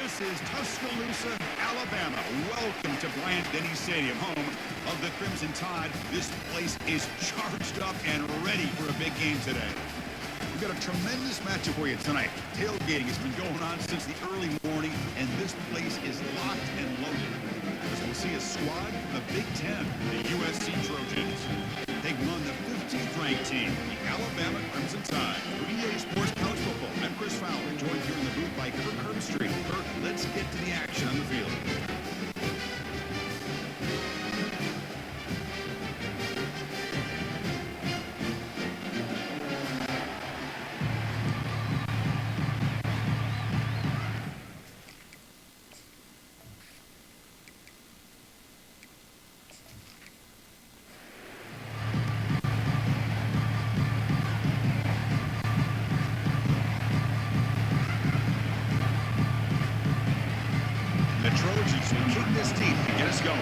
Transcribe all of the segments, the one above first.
This is Tuscaloosa, Alabama. Welcome to Bryant-Denny Stadium, home of the Crimson Tide. This place is charged up and ready for a big game today. We've got a tremendous matchup for you tonight. Tailgating has been going on since the early morning, and this place is locked and loaded. As we'll see a squad from the Big Ten, the USC Trojans. Taking on the 15th ranked team, the Alabama Crimson Tide. For EA Sports College Football, I'm Chris Fowler, joined here in the booth by Kirk Herbstreit. Kirk, let's get to the action on the field. The Trojans will kick this team to get us going.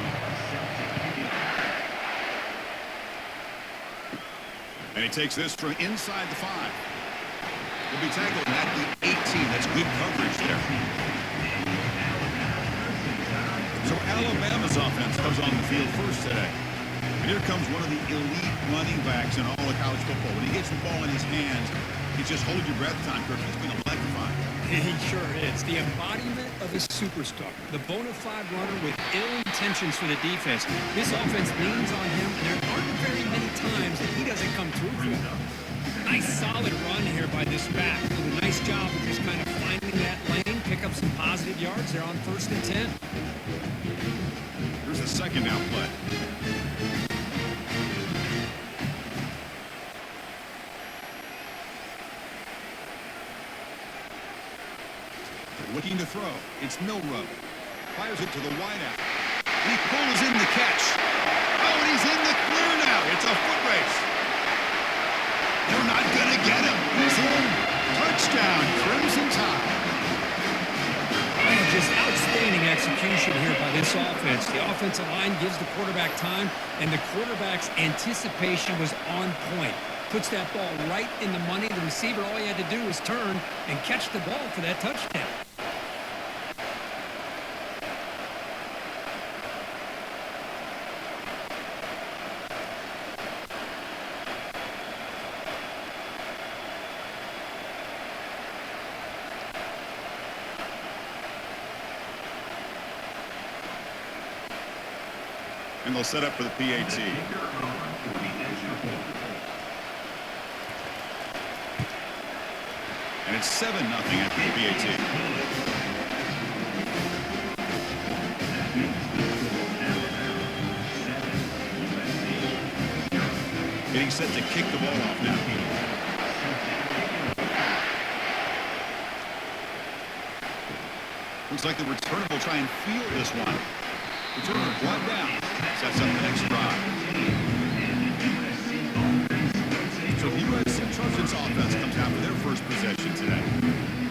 And he takes this from inside the 5. He'll be tackled at the 18. That's good coverage there. So Alabama's offense comes on the field first today. And here comes one of the elite running backs in all of college football. When he gets the ball in his hands, he just hold your breath time, Kirk. He's been electrifying. He sure is. The embodiment of a superstar. The bona fide runner with ill intentions for the defense. This offense leans on him, and there aren't very many times that he doesn't come through for them. Nice solid run here by this back. Did a nice job of just kind of finding that lane, pick up some positive yards there on 1st and 10. Here's a second down play. Looking to throw. It's Milrow. Fires it to the wideout. He pulls in the catch. Oh, and he's in the clear now. It's a foot race. They're not going to get him. He's in. Touchdown, Crimson Tide. And just outstanding execution here by this offense. The offensive line gives the quarterback time, and the quarterback's anticipation was on point. Puts that ball right in the money. The receiver, all he had to do was turn and catch the ball for that touchdown. And they'll set up for the PAT. And it's 7-0 after the PAT. Getting set to kick the ball off now. Looks like the returner will try and field this one. Returner brought down. Sets up the next drive. So the USC Trojans offense comes out for their first possession today.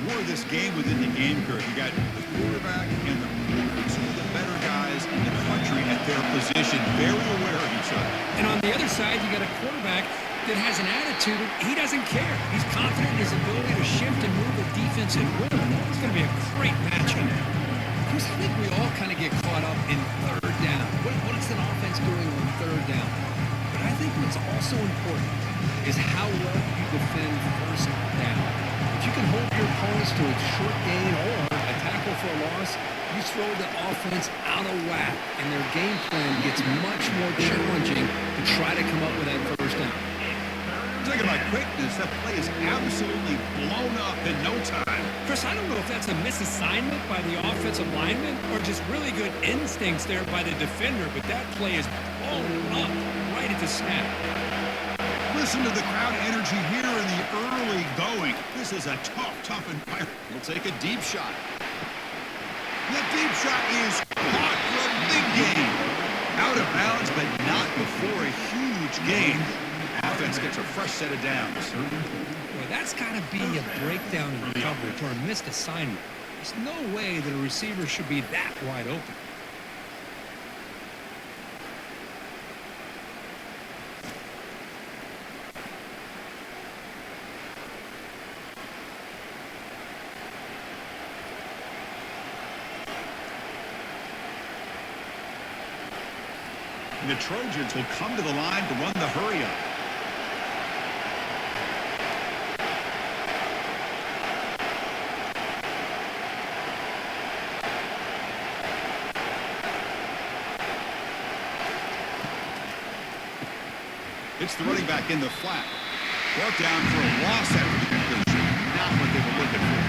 More of this game within the game, Kirk. You got the quarterback and the corner, two of the better guys in the country at their position, very aware of each other. And on the other side, you got a quarterback that has an attitude. He doesn't care. He's confident in his ability to shift and move the defense and win. It's going to be a great matchup. Chris, I think we all kind of get caught up in third down. What's an offense doing on third down? But I think what's also important is how well you defend first down. If you can hold your opponents to a short gain or a tackle for a loss, you throw the offense out of whack, and their game plan gets much more challenging to try to come up with that first down. Talking about quickness, that play is absolutely blown up in no time. Chris, I don't know if that's a misassignment by the offensive lineman or just really good instincts there by the defender, but that play is blown up right at the snap. Listen to the crowd energy here in the early going. This is a tough environment. We'll take a deep shot. The deep shot is caught for a big gain. Out of bounds, but not before a huge gain. Offense gets a fresh set of downs. Well, that's got to be a breakdown in coverage or a missed assignment. There's no way that a receiver should be that wide open. And the Trojans will come to the line to run the hurry-up. It's the running back in the flat. Brought down for a loss after the completion. Not what they were looking for.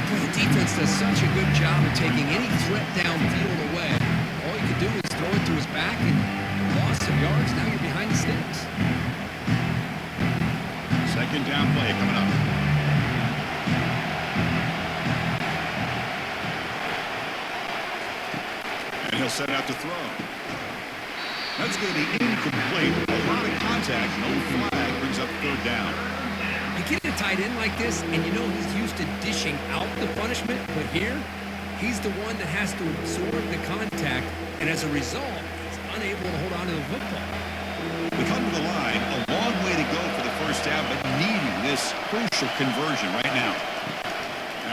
Boy, the defense does such a good job of taking any threat downfield away. All you can do is throw it to his back and loss of yards. Now you're behind the sticks. Second down play coming up. And he'll set out to throw. That's going to be incomplete. A lot of contact. No flag brings up third down. You get a tight end like this, and you know he's used to dishing out the punishment, but here, he's the one that has to absorb the contact, and as a result, he's unable to hold on to the football. We come to the line, a long way to go for the first down, but needing this crucial conversion right now.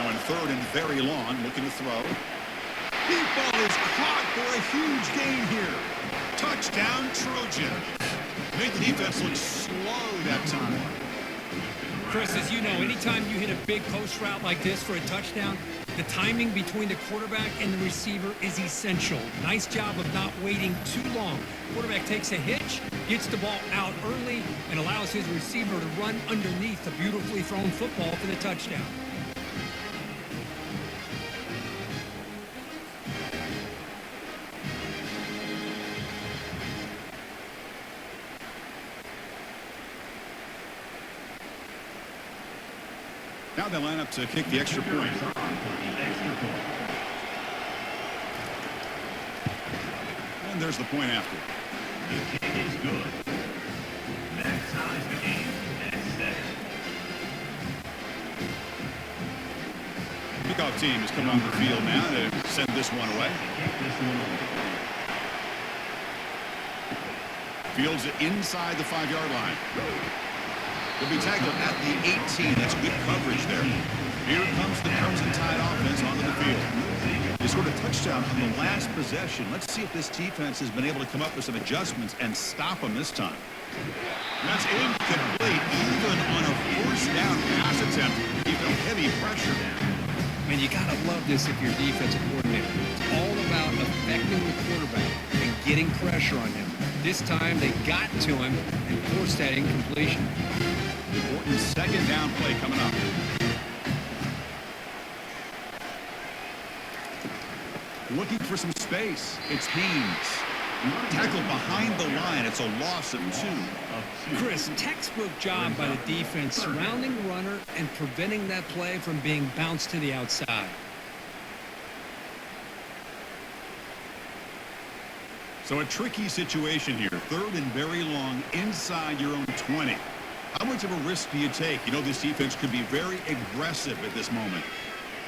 Now in third and very long, looking to throw. Deep ball is caught for a huge gain here. Touchdown, Trojan. Made the defense look slow that time. Chris, as you know, anytime you hit a big post route like this for a touchdown, the timing between the quarterback and the receiver is essential. Nice job of not waiting too long. Quarterback takes a hitch, gets the ball out early, and allows his receiver to run underneath the beautifully thrown football for the touchdown. Now they line up to kick the extra point. And there's the point after. The kick is good. That ties the game at 7. Kickoff team is coming on the field now to send this one away. Fields it inside the 5-yard line. Will be tackled at the 18. That's good coverage there. Here comes the Crimson Tide offense onto the field. They scored a touchdown on the last possession. Let's see if this defense has been able to come up with some adjustments and stop them this time. That's incomplete, even on a first down pass attempt. Even heavy pressure. Man, you gotta love this if you're a defensive coordinator. It's all about affecting the quarterback and getting pressure on him. This time they got to him and forced that incompletion. Important second down play coming up. Looking for some space. It's Haynes. Tackled behind the line. It's a loss of 2. Chris, textbook job by the defense surrounding the runner and preventing that play from being bounced to the outside. So a tricky situation here. Third and very long inside your own 20. How much of a risk do you take? You know, this defense could be very aggressive at this moment.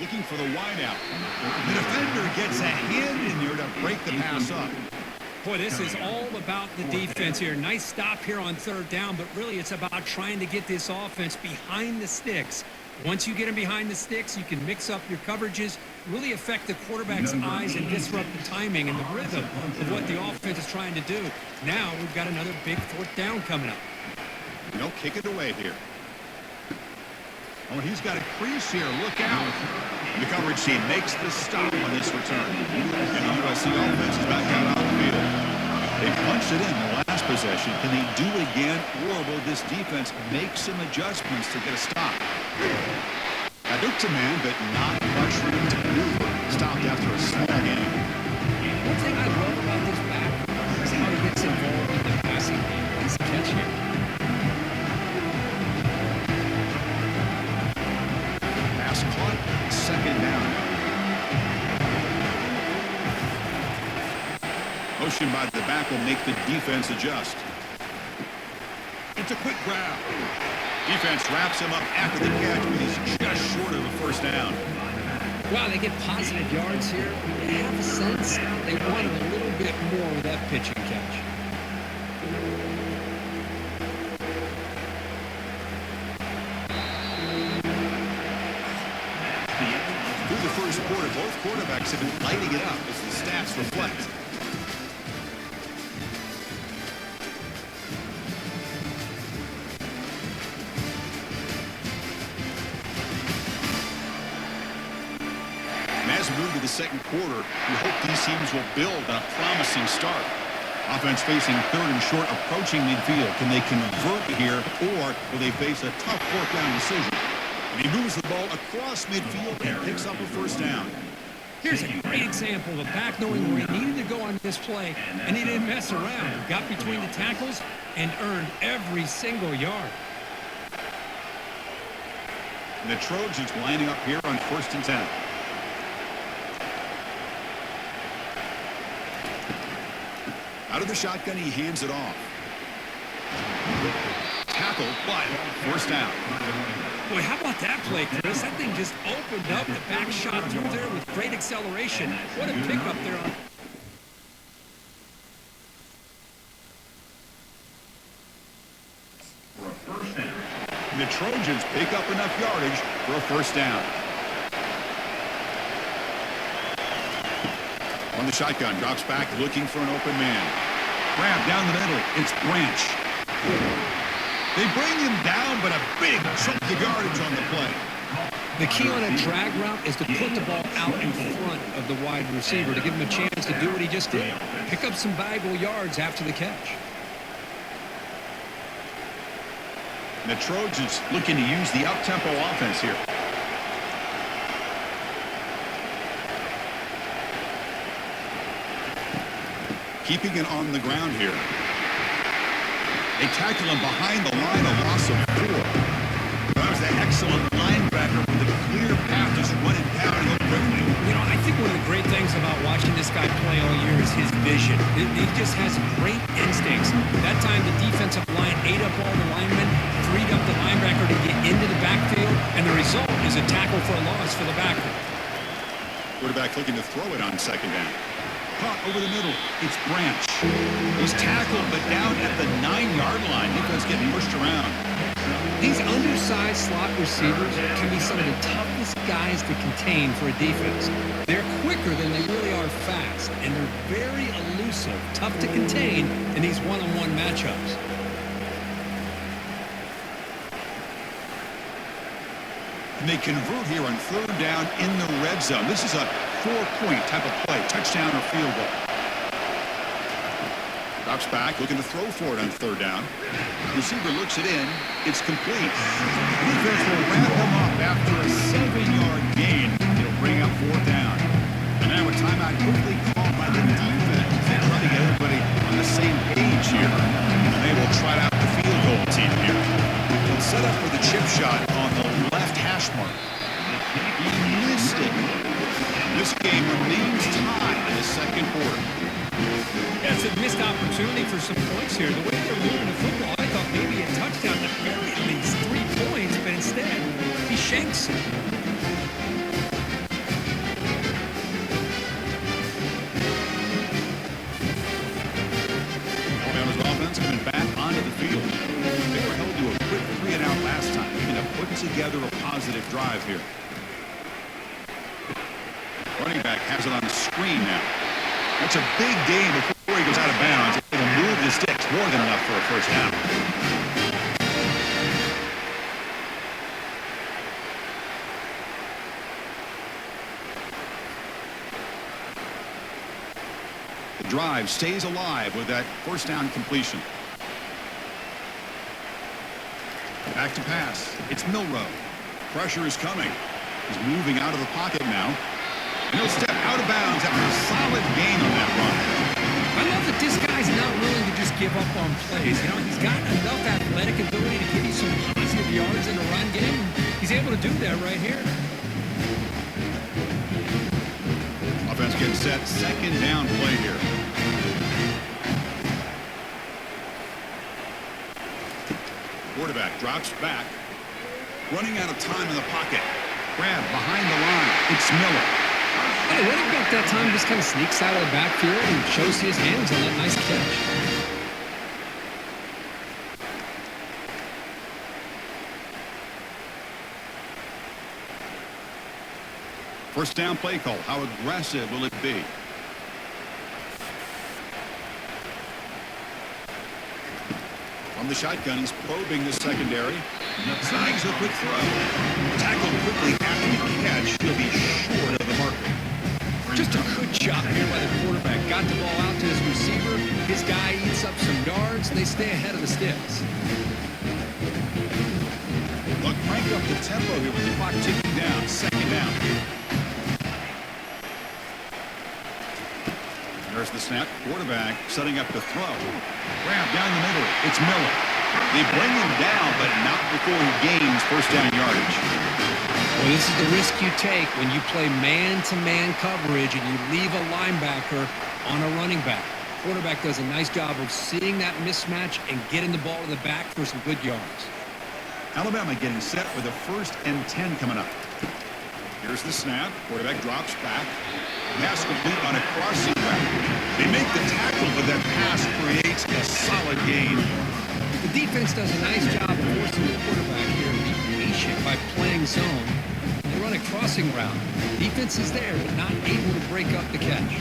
Looking for the wideout. The defender gets a hand in there to break the pass up. Boy, this is all about the defense here. Nice stop here on third down, but really it's about trying to get this offense behind the sticks. Once you get them behind the sticks, you can mix up your coverages, really affect the quarterback's eyes and disrupt the timing and the rhythm of what the offense is trying to do. Now we've got another big fourth down coming up. No, kick it away here. Oh, he's got a crease here. Look out. The coverage team makes the stop on this return. And the USC offense is back out on the field. They punched it in the last possession. Can they do it again, or will this defense make some adjustments to get a stop? A big demand, but not much room to maneuver. Stopped after a small game. One thing I love about this back is how he gets involved in the passing game. Nice catch here. Pass caught, second down. Motion by the back will make the defense adjust. It's a quick grab. Defense wraps him up after the catch, but he's just short of the first down. Wow, they get positive yards here. I have a sense they wanted a little bit more with that pitch and catch. Through the first quarter, both quarterbacks have been lighting it up as the stats reflect. we move to the second quarter, we hope these teams will build on a promising start. Offense facing third and short, approaching midfield. Can they convert here, or will they face a tough fourth down decision? And he moves the ball across midfield and picks up a first down. Here's a great example of a back knowing where he needed to go on this play, and he didn't mess around. He got between the tackles and earned every single yard. And the Trojans lining up here on 1st and 10. Out of the shotgun, he hands it off. Tackle, but first down. Boy, how about that play, Chris? That thing just opened up. The back shot through there with great acceleration. What a pickup there on. For a first down. The Trojans pick up enough yardage for a first down. On the shotgun, drops back, looking for an open man. Grab down the middle. It's Branch. They bring him down, but a big chunk of yardage on the play. The key on a drag route is to put the ball out in front of the wide receiver to give him a chance to do what he just did. Pick up some valuable yards after the catch. The Trojans looking to use the up-tempo offense here. Keeping it on the ground here. They tackle him behind the line, a loss of 4. That was an excellent linebacker with a clear path just running downhill quickly. You know, I think one of the great things about watching this guy play all year is his vision. He just has great instincts. That time the defensive line ate up all the linemen, freed up the linebacker to get into the backfield, and the result is a tackle for a loss for the backer. Quarterback looking to throw it on second down. Caught over the middle. It's Branch. He's tackled, but down at the 9-yard line. Defense getting pushed around. These undersized slot receivers can be some of the toughest guys to contain for a defense. They're quicker than they really are fast, and they're very elusive, tough to contain in these one-on-one matchups. And they convert here on third down in the red zone. This is a 4-point type of play, touchdown or field goal. Drops back, looking to throw for it on third down. Receiver looks it in. It's complete. Defense will wrap them up after a 7-yard gain. It'll bring up fourth down. And now a timeout quickly called by the defense. They're trying to get everybody on the same page here. And they will try out the field goal team here. They'll set up for the chip shot on the left hash mark. He missed it. This game remains tied in the second quarter. Yeah, it's a missed opportunity for some points here. The way they're moving the football, I thought maybe a touchdown, at very least 3 points, but instead, he shanks it. Alabama's offense coming back onto the field. They were held to a quick 3-and-out last time. Looking to put together a positive drive here. Running back has it on the screen now. That's a big gain before he goes out of bounds. It'll move the sticks more than enough for a first down. The drive stays alive with that first down completion. Back to pass. It's Milroe. Pressure is coming. He's moving out of the pocket now. And he'll step out of bounds after a solid gain on that run. I love that this guy's not willing to just give up on plays. You know, he's got enough athletic ability to give you some positive yards in the run game. He's able to do that right here. Offense getting set. Second down play here. Quarterback drops back. Running out of time in the pocket. Grab behind the line. It's Miller. Hey, the running back that time just kind of sneaks out of the backfield and shows his hands on that nice catch. First down play call. How aggressive will it be? From the shotgun, he's probing the secondary. Snags a quick throw. Tackled quickly after the catch. He'll be short of the marker. Just a good job here by the quarterback. Got the ball out to his receiver. His guy eats up some yards. They stay ahead of the sticks. Look, crank up the tempo here with the clock ticking down. Second down. There's the snap. Quarterback setting up the throw. Grab down the middle. It's Miller. They bring him down, but not before he gains first down yardage. Well, this is the risk you take when you play man-to-man coverage and you leave a linebacker on a running back. Quarterback does a nice job of seeing that mismatch and getting the ball to the back for some good yards. Alabama getting set with a 1st and 10 coming up. Here's the snap. Quarterback drops back. Pass complete on a crossing route. They make the tackle, but that pass creates a solid gain. The defense does a nice job of forcing the quarterback here to be patient by playing zone. They run a crossing route. Defense is there, but not able to break up the catch.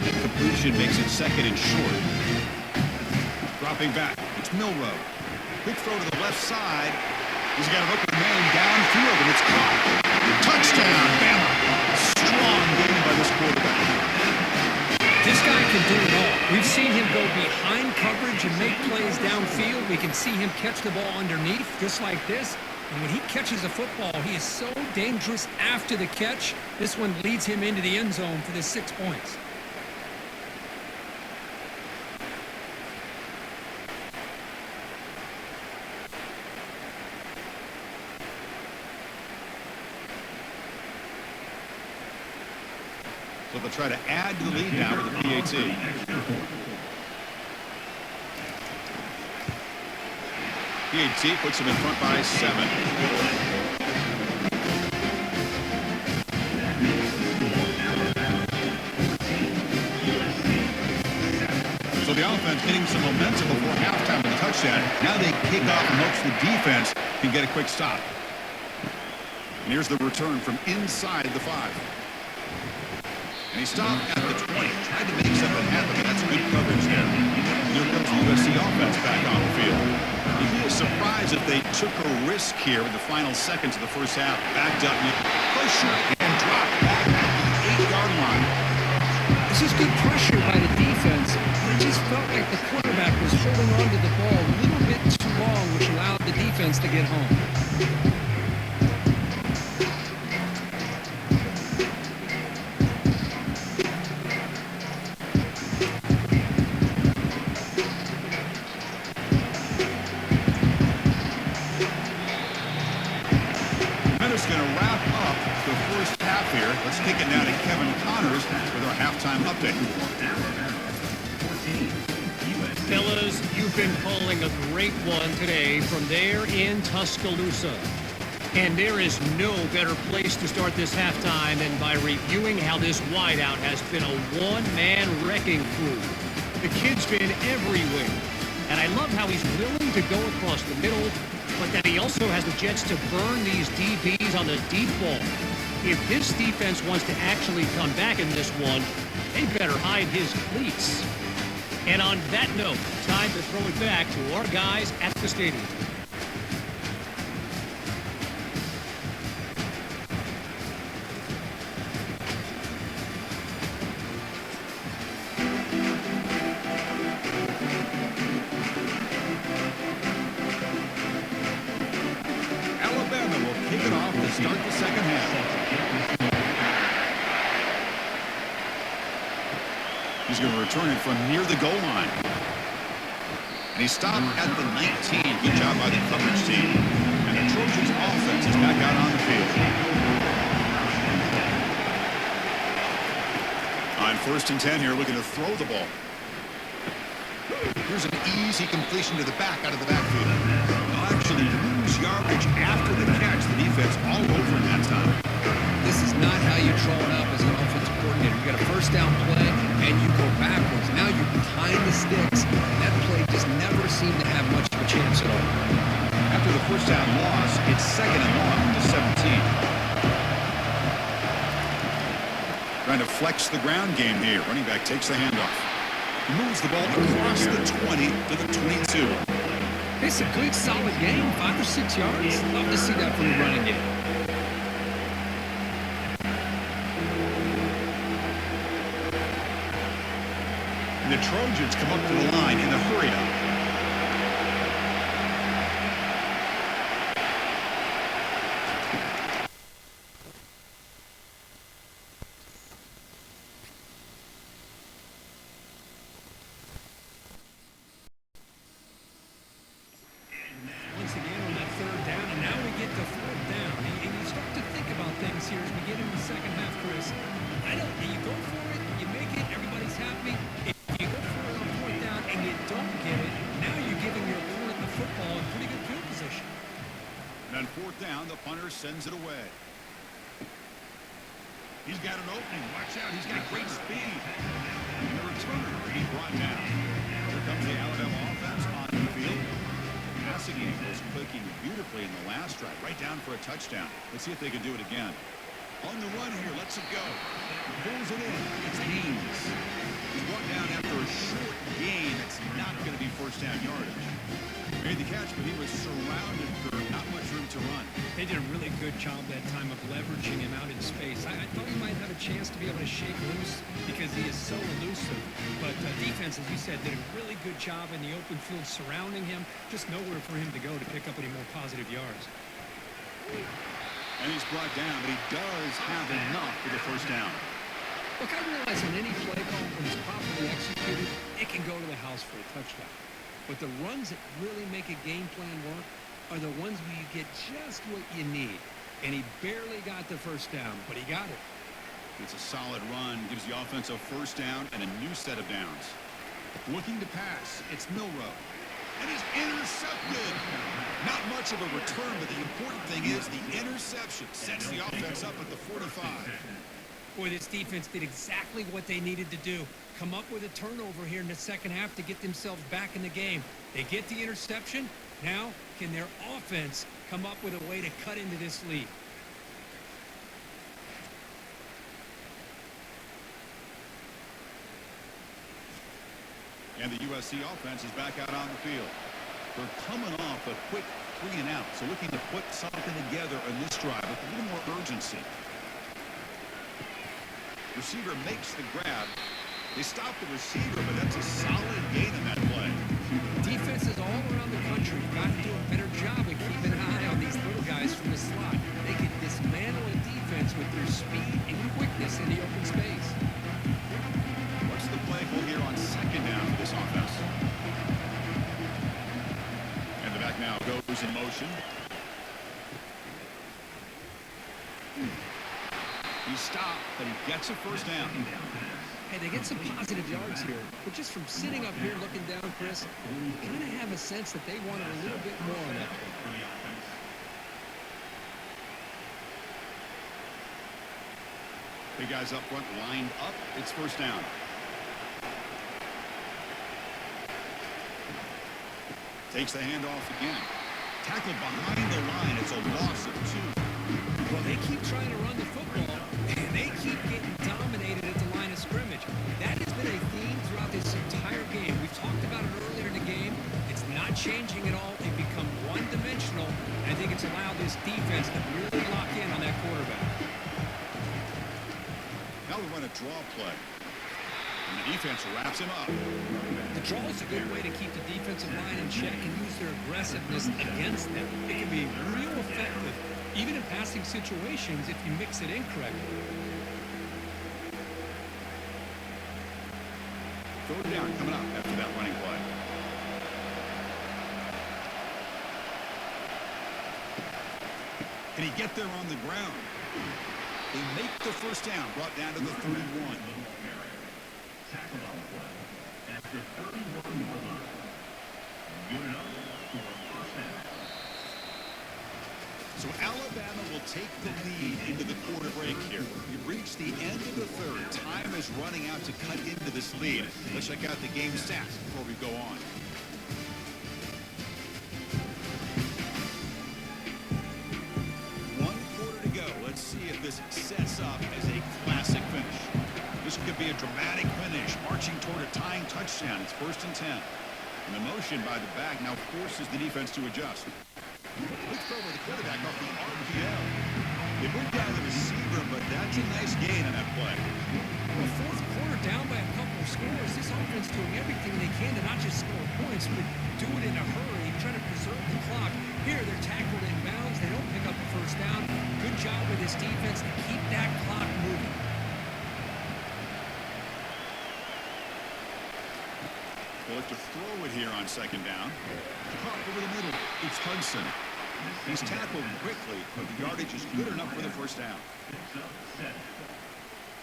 And completion makes it 2nd and short. Dropping back. It's Milrow. Quick throw to the left side. He's got an open man downfield, and it's caught. Touchdown, Bama. Strong game by this quarterback. This guy can do it all. We've seen him go behind coverage and make plays downfield. We can see him catch the ball underneath, just like this. And when he catches a football, he is so dangerous after the catch. This one leads him into the end zone for the 6 points. So they'll try to add to the lead now with the PAT. PAT puts them in front by 7. So the offense getting some momentum before halftime with a touchdown. Now they kick off and hopes the defense can get a quick stop. And here's the return from inside the 5. And he stopped at the 20. Tried to make something happen, but that's good coverage there. Here comes the USC offense back on the field. You'd be surprised if they took a risk here in the final seconds of the first half. Backed up, pressure, and dropped back at the 8-yard line. This is good pressure by the defense. It just felt like the quarterback was holding on to the ball a little bit too long, which allowed the defense to get home. Let's kick it now to Kevin Connors with our halftime update. Fellas, you've been calling a great one today from there in Tuscaloosa. And there is no better place to start this halftime than by reviewing how this wideout has been a one-man wrecking crew. The kid's been everywhere. And I love how he's willing to go across the middle, but that he also has the jets to burn these DBs on the deep ball. If this defense wants to actually come back in this one, they better hide his cleats. And on that note, time to throw it back to our guys at the stadium. Alabama will kick it off to start the second half. He's going to return it from near the goal line. And he stopped at the 19. Good job by the coverage team. And the Trojans offense is back out on the field. On 1st and 10 here, looking to throw the ball. Here's an easy completion to the back out of the backfield. They'll actually lose yardage after the catch. The defense all over in that time. This is not how you draw it up as an offensive coordinator. You got a first down play, and you go backwards. Now you're behind the sticks. That play just never seemed to have much of a chance at all. After the first down loss, it's 2nd and long to 17. Trying to flex the ground game here. Running back takes the handoff. Moves the ball across the 20 to the 22. It's a good, solid game. 5 or 6 yards. Love to see that from the running game. And the Trojans come up to the line in the hurry-up. Once again on that third down, and now we get to fourth down. And you start to think about things here as we get into the second half, Chris. You go for it, you make it, everybody's happy. If you go for it on fourth down and you don't get it, now you're giving your opponent the football in pretty good field position. And on fourth down, the punter sends it away. He's got an opening. Watch out. He's got great speed. And the returner being brought down. Here comes the Alabama offense on the field. Passing game was clicking beautifully in the last drive, right down for a touchdown. Let's see if they can do it again. On the run here, lets it go. Pulls it in. It's Haynes. He's brought down after a short gain. It's not going to be first down yardage. Made the catch, but he was surrounded for not much room to run. They did a really good job that time of leveraging him out in space. I thought he might have a chance to be able to shake loose because he is so elusive. But defense, as you said, did a really good job in the open field surrounding him. Just nowhere for him to go to pick up any more positive yards. And he's brought down, but he does have enough for the first down. Look, I realize on any play call, when it's properly executed, it can go to the house for a touchdown. But the runs that really make a game plan work are the ones where you get just what you need. And he barely got the first down, but he got it. It's a solid run, gives the offense a first down and a new set of downs. Looking to pass, it's Milrow. And he's intercepted. Not much of a return, but the important thing is the interception sets the offense up at the 45. Boy, this defense did exactly what they needed to do. Come up with a turnover here in the second half to get themselves back in the game. They get the interception. Now, can their offense come up with a way to cut into this lead? And the USC offense is back out on the field. They're coming off a quick 3-and-out, so looking to put something together in this drive with a little more urgency. Receiver makes the grab. They stop the receiver, but that's a solid gain in that play. Defenses all around the country got to do a better job of keeping an eye on these little guys from the slot. They can dismantle a defense with their speed and quickness in the open space. What's the play call here on second down for this offense? And the back now goes in motion. He stopped, but he gets a first down. Hey, they get some positive yards here, but just from sitting up here looking down, Chris, you kind of have a sense that they wanted a little bit more on that play. Big guys up front lined up. It's first down. Takes the handoff again. Tackled behind the line. It's a loss of 2. Well, they keep trying to run the football, and they keep getting dominated at the line of scrimmage. That has been a theme throughout this entire game. We've talked about it earlier in the game. It's not changing at all. They've become one-dimensional. I think it's allowed this defense to really lock in on that quarterback. Now we run a draw play. And the defense wraps him up. The draw is a good way to keep the defensive line in check and use their aggressiveness against them. It can be real effective, even in passing situations, if you mix it in correctly. Third down coming up after that running play. Can he get there on the ground? They make the first down, brought down to the 31. Tackle on the play at the 31-yard line. Good enough for a first down. So Alabama will take the lead into the quarter break here. We've reached the end of the third. Time is running out to cut into this lead. Let's check out the game stats before we go on. One quarter to go. Let's see if this sets up as a classic finish. This could be a dramatic finish, marching toward a tying touchdown. It's 1st and 10. And the motion by the back now forces the defense to adjust. Quick throw by the quarterback off the RPO. They bring down the receiver, but that's a nice gain on that play. Well, fourth quarter down by a couple of scores. This offense doing everything they can to not just score points, but do it in a hurry, try to preserve the clock. Here, they're tackled in bounds. They don't pick up the first down. Good job with this defense to keep that clock moving. They'll look to throw it here on second down. Caught over the middle. It's Hudson. He's tackled quickly, but the yardage is good enough for the first down.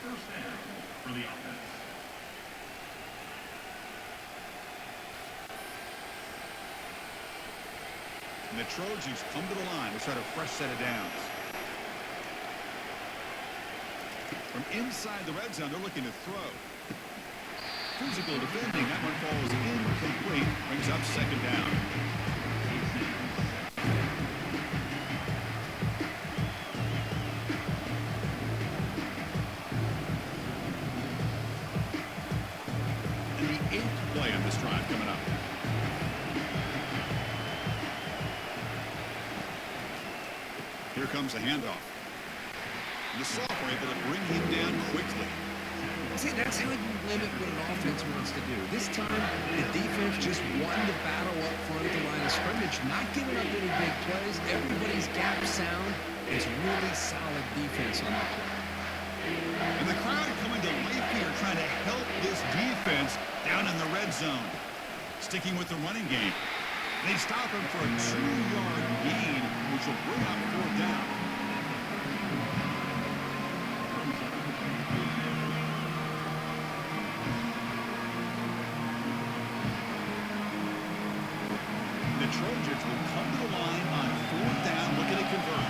First down for the offense. And the Trojans come to the line to try a fresh set of downs. From inside the red zone, they're looking to throw. Physical defending. That one falls incomplete. Brings up second down. And the 8th play on this drive coming up. Here comes the handoff. The sophomore able to bring him down quickly. See, that's how you limit what an offense wants to do. This time, the defense just won the battle up front at the line of scrimmage, not giving up any big plays. Everybody's gap sound. It's really solid defense on that play. And the crowd coming to life here, trying to help this defense down in the red zone. Sticking with the running game. They stop him for a 2-yard gain, which will bring up fourth down. The Trojans will come to the line on fourth down, looking to convert.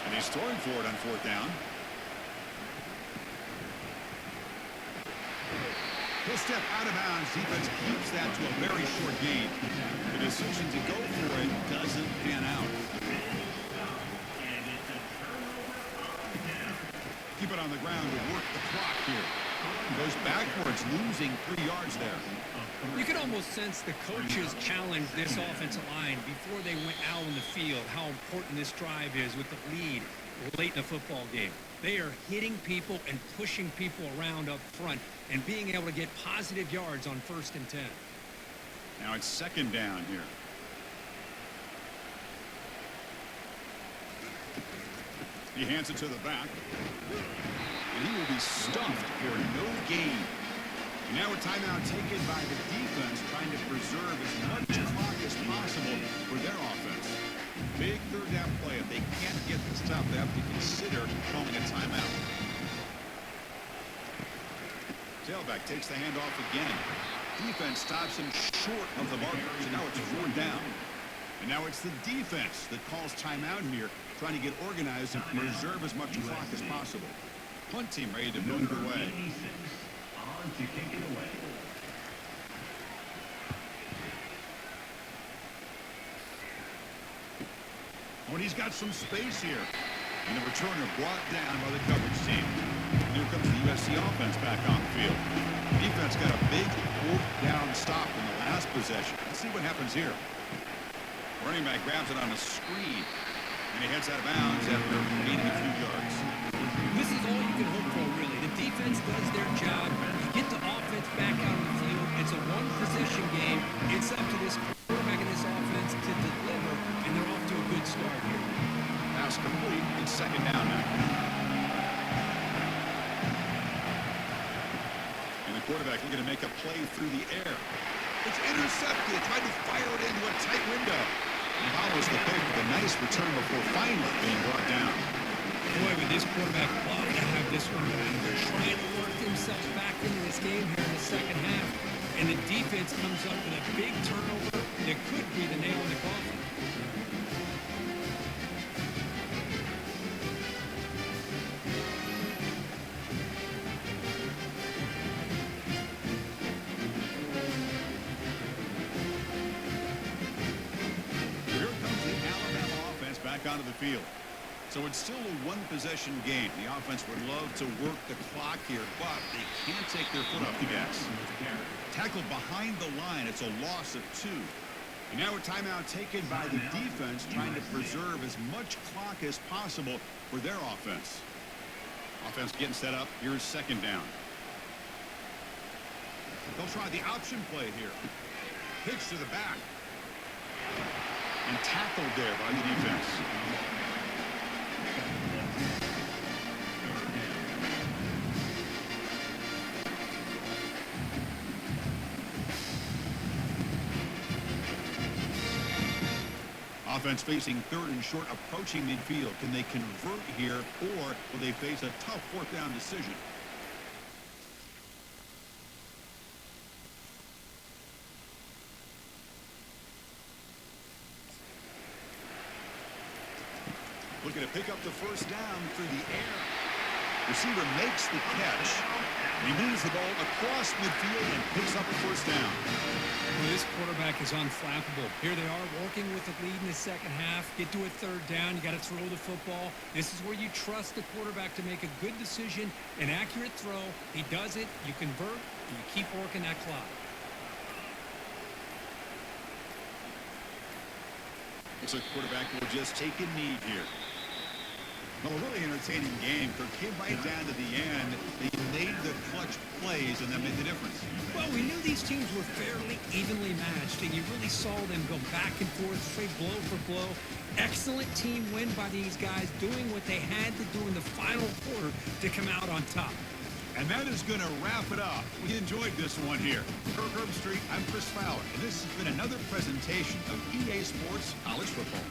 And he's throwing for it on fourth down. He'll step out of bounds. Defense keeps that to a very short gain. The decision to go for it doesn't pan out. Keep it on the ground to work the clock here. Goes backwards, losing 3 yards there. You can almost sense the coaches challenge this offensive line before they went out on the field, how important this drive is with the lead late in a football game. They are hitting people and pushing people around up front and being able to get positive yards on 1st and 10. Now it's second down here. He hands it to the back. And he will be stuffed for no gain. And now a timeout taken by the defense, trying to preserve as much clock as possible for their offense. Big third down play. If they can't get the stop, they have to consider calling a timeout. Tailback takes the handoff again. Defense stops him short of the marker. So now it's fourth down. And now it's the defense that calls timeout here, trying to get organized and preserve as much clock as possible. Punt team ready to move away. On to kick it away. When he's got some space here. And the returner brought down by the coverage team. And here comes the USC offense back on the field. Defense got a big fourth down stop in the last possession. Let's see what happens here. Running back grabs it on a screen. And he heads out of bounds after gaining a few yards. This is all you can hope for, really. The defense does their job. You get the offense back out on the field. It's a one-possession game. It's up to this quarterback and this offense to deliver, and they're off to a good start here. Pass complete. It's second down now. And the quarterback looking to make a play through the air. It's intercepted. Tried to fire it into a tight window. He follows the pick with a nice return before finally being brought down. Boy, would this quarterback love to have this one back. They're trying to work themselves back into this game here in the second half. And the defense comes up with a big turnover that could be the nail in the coffin. Here comes the Alabama offense back onto the field. So it's still a one-possession game. The offense would love to work the clock here, but they can't take their foot off the gas. Tackled behind the line. It's a loss of 2. And now a timeout taken by the defense, trying to preserve as much clock as possible for their offense. Offense getting set up. Here's second down. They'll try the option play here. Pitch to the back. And tackled there by the defense. Offense facing third and short, approaching midfield. Can they convert here, or will they face a tough fourth down decision? Looking to pick up the first down through the air. Receiver makes the catch. He moves the ball across midfield and picks up a first down. Well, this quarterback is unflappable. Here they are working with the lead in the second half. Get to a third down. You got to throw the football. This is where you trust the quarterback to make a good decision, an accurate throw. He does it. You convert, and you keep working that clock. Looks like quarterback will just take a knee here. Well, a really entertaining game. Kirk came right down to the end. They made the clutch plays, and that made the difference. Well, we knew these teams were fairly evenly matched, and you really saw them go back and forth, straight blow for blow. Excellent team win by these guys, doing what they had to do in the final quarter to come out on top. And that is going to wrap it up. We enjoyed this one here. Kirk Herbstreit, I'm Chris Fowler, and this has been another presentation of EA Sports College Football.